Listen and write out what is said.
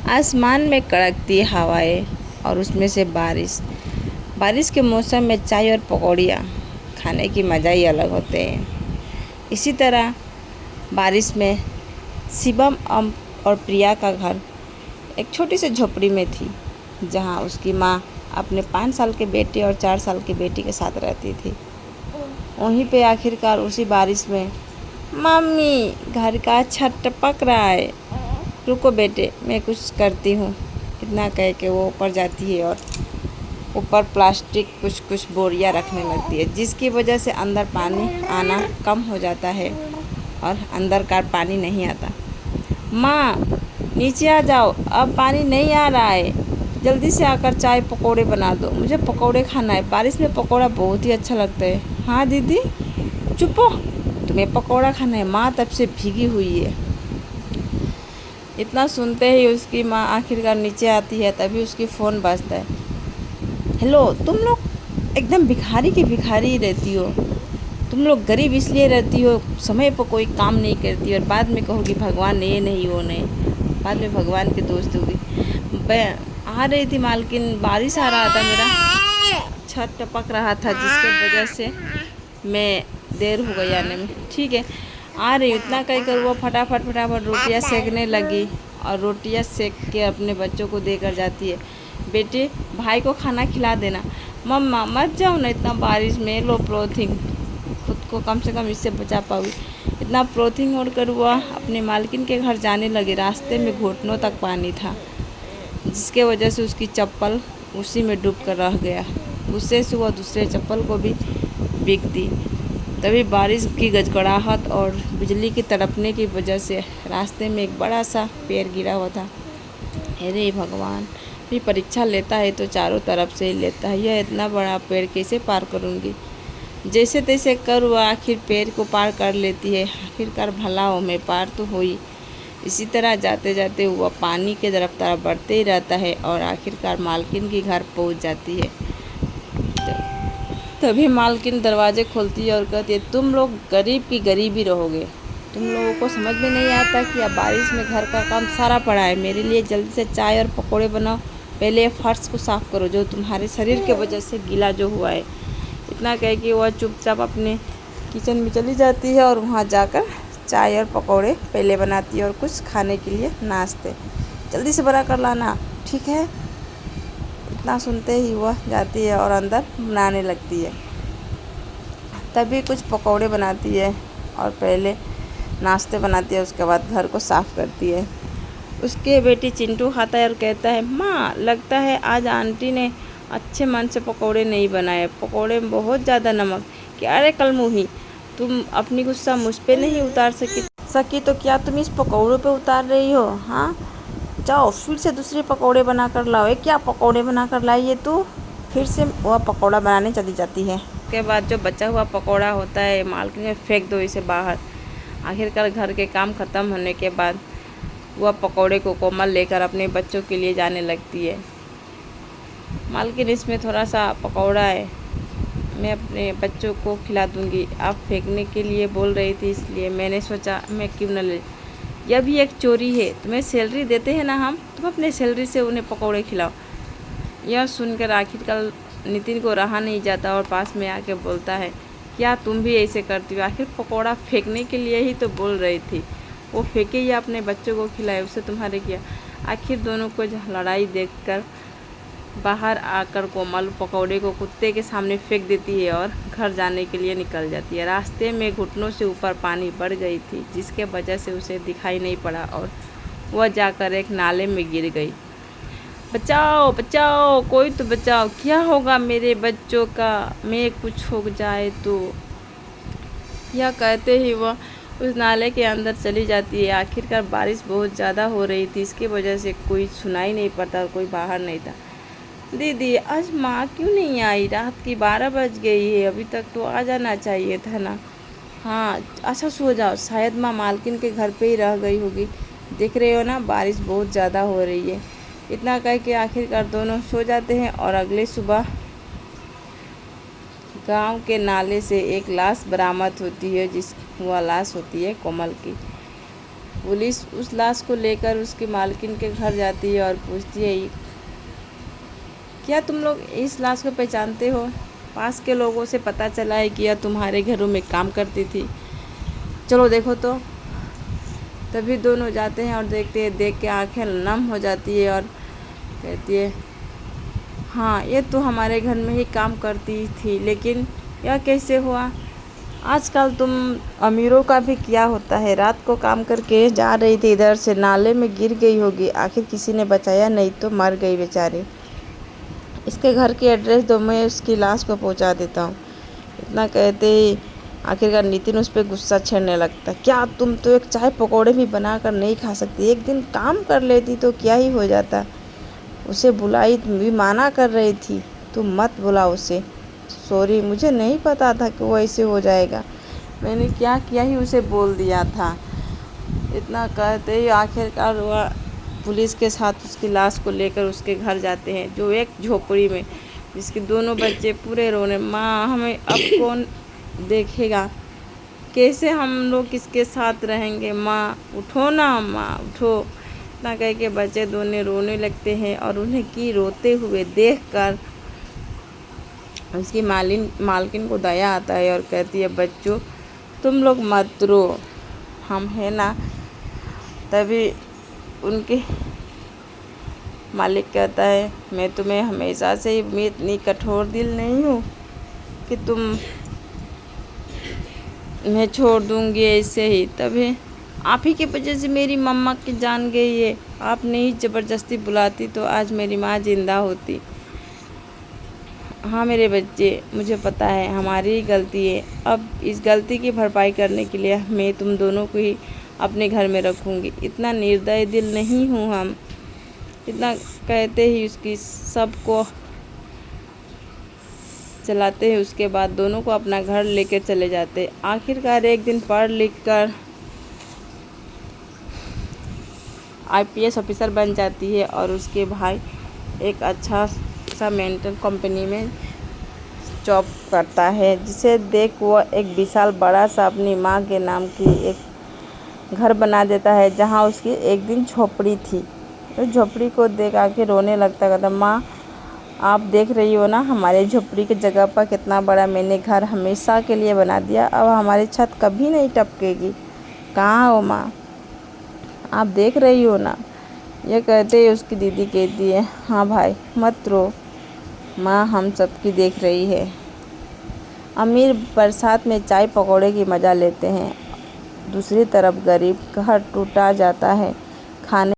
आसमान में कड़कती हवाएं और उसमें से बारिश। बारिश के मौसम में चाय और पकौड़ियाँ खाने की मज़ा ही अलग होते हैं। इसी तरह बारिश में शिवम और प्रिया का घर एक छोटी सी झोपड़ी में थी, जहाँ उसकी माँ अपने 5 साल के बेटे और 4 साल की बेटी के साथ रहती थी। वहीं पे आखिरकार उसी बारिश में, मम्मी घर का छत टपक रहा है, रुको बेटे मैं कुछ करती हूँ, इतना कह के वो ऊपर जाती है और ऊपर प्लास्टिक कुछ बोरियां रखने लगती है, जिसकी वजह से अंदर पानी आना कम हो जाता है और अंदर का पानी नहीं आता। माँ नीचे आ जाओ, अब पानी नहीं आ रहा है, जल्दी से आकर चाय पकोड़े बना दो, मुझे पकोड़े खाना है, बारिश में पकोड़ा बहुत ही अच्छा लगता है। हाँ दीदी चुप हो, तुम्हें पकोड़ा खाना है, माँ तब से भीगी हुई है। इतना सुनते ही उसकी माँ आखिरकार नीचे आती है, तभी उसकी फ़ोन बजता है। हेलो, तुम लोग एकदम भिखारी की भिखारी ही रहती हो, तुम लोग गरीब इसलिए रहती हो, समय पर कोई काम नहीं करती और बाद में कहोगी भगवान ने ये नहीं वो नहीं, बाद में भगवान के दोस्त होगी। आ रही थी मालकिन, बारिश आ रहा था, मेरा छत टपक रहा था, जिसके वजह से मैं देर हो गई आने में। ठीक है आ रही, इतना कह कर वो फटाफट रोटियां सेकने लगी और रोटियां सेक के अपने बच्चों को देकर जाती है। बेटे भाई को खाना खिला देना। मम्मा मत जाओ ना इतना बारिश में, लो प्रोथिंग, खुद को कम से कम इससे बचा पाऊँ। इतना प्रोथिंग ओढ़कर वह अपने मालकिन के घर जाने लगे। रास्ते में घुटनों तक पानी था, जिसके वजह से उसकी चप्पल उसी में डूब कर रह गया। गुस्से से वह दूसरे चप्पल को भी भीग दी। तभी बारिश की गड़गड़ाहट और बिजली की तड़पने की वजह से रास्ते में एक बड़ा सा पेड़ गिरा हुआ था। अरे भगवान, भी परीक्षा लेता है तो चारों तरफ से ही लेता है, यह इतना बड़ा पेड़ कैसे पार करूँगी। जैसे तैसे कर वह आखिर पेड़ को पार कर लेती है। आखिरकार भला हो मैं पार तो हुई। इसी तरह जाते जाते वह पानी के रफ्तार बढ़ते ही रहता है और आखिरकार मालकिन के घर पहुंच जाती है। तभी मालकिन दरवाजे खोलती है और कहती है, तुम लोग गरीब की गरीब ही रहोगे, तुम लोगों को समझ में नहीं आता कि अब बारिश में घर का काम सारा पड़ा है, मेरे लिए जल्दी से चाय और पकोड़े बनाओ, पहले फर्श को साफ़ करो जो तुम्हारे शरीर के वजह से गीला जो हुआ है। इतना कह के वह चुपचाप अपने किचन में चली जाती है और वहाँ जाकर चाय और पकोड़े पहले बनाती है और कुछ खाने के लिए नाश्ते, जल्दी से बना कर लाना, ठीक है। इतना सुनते ही वह जाती है और अंदर बनाने लगती है। तभी कुछ पकोड़े बनाती है और पहले नाश्ते बनाती है, उसके बाद घर को साफ़ करती है। उसके बेटी चिंटू खाता है और कहता है, माँ लगता है आज आंटी ने अच्छे मन से पकोड़े नहीं बनाए, पकोड़े में बहुत ज़्यादा नमक। क्या अरे कलमुही, तुम अपनी गुस्सा मुझ पे नहीं उतार सकी तो क्या तुम इस पकौड़ों पे उतार रही हो? हाँ जाओ फिर से दूसरे पकौड़े बना कर लाओ। क्या पकौड़े बना कर लाई है तू? फिर से वह पकौड़ा बनाने चली जाती है। उसके बाद जो बचा हुआ पकौड़ा होता है, मालकिन ने फेंक दो इसे बाहर। आखिरकार घर के काम ख़त्म होने के बाद वह पकौड़े को कोमल लेकर अपने बच्चों के लिए जाने लगती है। मालकिन इसमें थोड़ा सा पकौड़ा है, मैं अपने बच्चों को खिला दूँगी, आप फेंकने के लिए बोल रही थी इसलिए मैंने सोचा मैं क्यों न ले। यह भी एक चोरी है, तुम्हें सैलरी देते हैं ना हम, तुम अपने सैलरी से उन्हें पकौड़े खिलाओ। यह सुनकर आखिरकार नितिन को रहा नहीं जाता और पास में आके बोलता है, क्या तुम भी ऐसे करती हो? आखिर पकौड़ा फेंकने के लिए ही तो बोल रही थी, वो फेंके या अपने बच्चों को खिलाए, उससे तुम्हारे क्या। आखिर दोनों को लड़ाई देखकर बाहर आकर कोमल पकौड़े को कुत्ते के सामने फेंक देती है और घर जाने के लिए निकल जाती है। रास्ते में घुटनों से ऊपर पानी बढ़ गई थी, जिसके वजह से उसे दिखाई नहीं पड़ा और वह जाकर एक नाले में गिर गई। बचाओ बचाओ, कोई तो बचाओ, क्या होगा मेरे बच्चों का, मैं कुछ हो जाए तो। यह कहते ही वह उस नाले के अंदर चली जाती है। आखिरकार बारिश बहुत ज़्यादा हो रही थी, इसकी वजह से कोई सुनाई नहीं पड़ता, कोई बाहर नहीं था। दीदी आज माँ क्यों नहीं आई? रात की 12 बज गई है, अभी तक तो आ जाना चाहिए था ना। हाँ अच्छा सो जाओ, शायद माँ मालकिन के घर पे ही रह गई होगी, देख रहे हो ना बारिश बहुत ज़्यादा हो रही है। इतना कह के आखिरकार दोनों सो जाते हैं और अगले सुबह गांव के नाले से एक लाश बरामद होती है, वह लाश होती है कोमल की। पुलिस उस लाश को लेकर उसकी मालकिन के घर जाती है और पूछती है, क्या तुम लोग इस लाश को पहचानते हो? पास के लोगों से पता चला है कि यह तुम्हारे घरों में काम करती थी, चलो देखो तो। तभी दोनों जाते हैं और देखते हैं, देख के आंखें नम हो जाती है और कहती है, हाँ ये तो हमारे घर में ही काम करती थी, लेकिन यह कैसे हुआ? आजकल तुम अमीरों का भी क्या होता है, रात को काम करके जा रही थी, इधर से नाले में गिर गई होगी, आखिर किसी ने बचाया नहीं तो मर गई बेचारी। इसके घर की एड्रेस दो, मैं उसकी लाश को पहुंचा देता हूँ। इतना कहते ही आखिरकार नितिन उस पर गुस्सा छेड़ने लगता, क्या तुम तो एक चाय पकौड़े भी बना कर नहीं खा सकती? एक दिन काम कर लेती तो क्या ही हो जाता। उसे बुलाई भी माना कर रही थी, तुम मत बुलाओ उसे। सॉरी, मुझे नहीं पता था कि वो ऐसे हो जाएगा, मैंने क्या किया ही उसे बोल दिया था। इतना कहते ही आखिरकार वह पुलिस के साथ उसकी लाश को लेकर उसके घर जाते हैं, जो एक झोपड़ी में, जिसके दोनों बच्चे पूरे रोने, माँ हमें अब कौन देखेगा, कैसे हम लोग किसके साथ रहेंगे, माँ उठो ना, माँ उठो। इतना कह के बच्चे दोनों रोने लगते हैं और उन्हें की रोते हुए देखकर उसकी मालकिन को दया आता है और कहती है, बच्चों तुम लोग मत रो, हम है ना। तभी उनके मालिक कहता है, मैं तुम्हें हमेशा से ही मैं इतनी कठोर दिल नहीं हूँ कि तुम मैं छोड़ दूँगी ऐसे ही। तभी आप ही की वजह से मेरी मम्मा की जान गई है, आप नहीं ज़बरदस्ती बुलाती तो आज मेरी माँ जिंदा होती। हाँ मेरे बच्चे, मुझे पता है हमारी ही गलती है, अब इस गलती की भरपाई करने के लिए मैं तुम दोनों को ही अपने घर में रखूँगी, इतना निर्दयी दिल नहीं हूँ हम। इतना कहते ही उसकी सबको चलाते हैं। उसके बाद दोनों को अपना घर लेकर चले जाते। आखिरकार एक दिन पढ़ लिख कर IPS ऑफिसर बन जाती है और उसके भाई एक अच्छा सा मेंटल कंपनी में जॉब करता है, जिसे देख वह एक विशाल बड़ा सा अपनी माँ के नाम की एक घर बना देता है, जहाँ उसकी एक दिन झोपड़ी थी। तो झोपड़ी को देख आके रोने लगता, कहता, माँ आप देख रही हो ना, हमारे झोपड़ी की जगह पर कितना बड़ा मैंने घर हमेशा के लिए बना दिया, अब हमारी छत कभी नहीं टपकेगी। कहाँ हो माँ, आप देख रही हो ना? ये कहते ही उसकी दीदी कहती है, हाँ भाई मत रो, माँ हम सबकी देख रही है। अमीर बरसात में चाय पकौड़े की मज़ा लेते हैं, दूसरी तरफ गरीब घर टूटा जाता है, खाने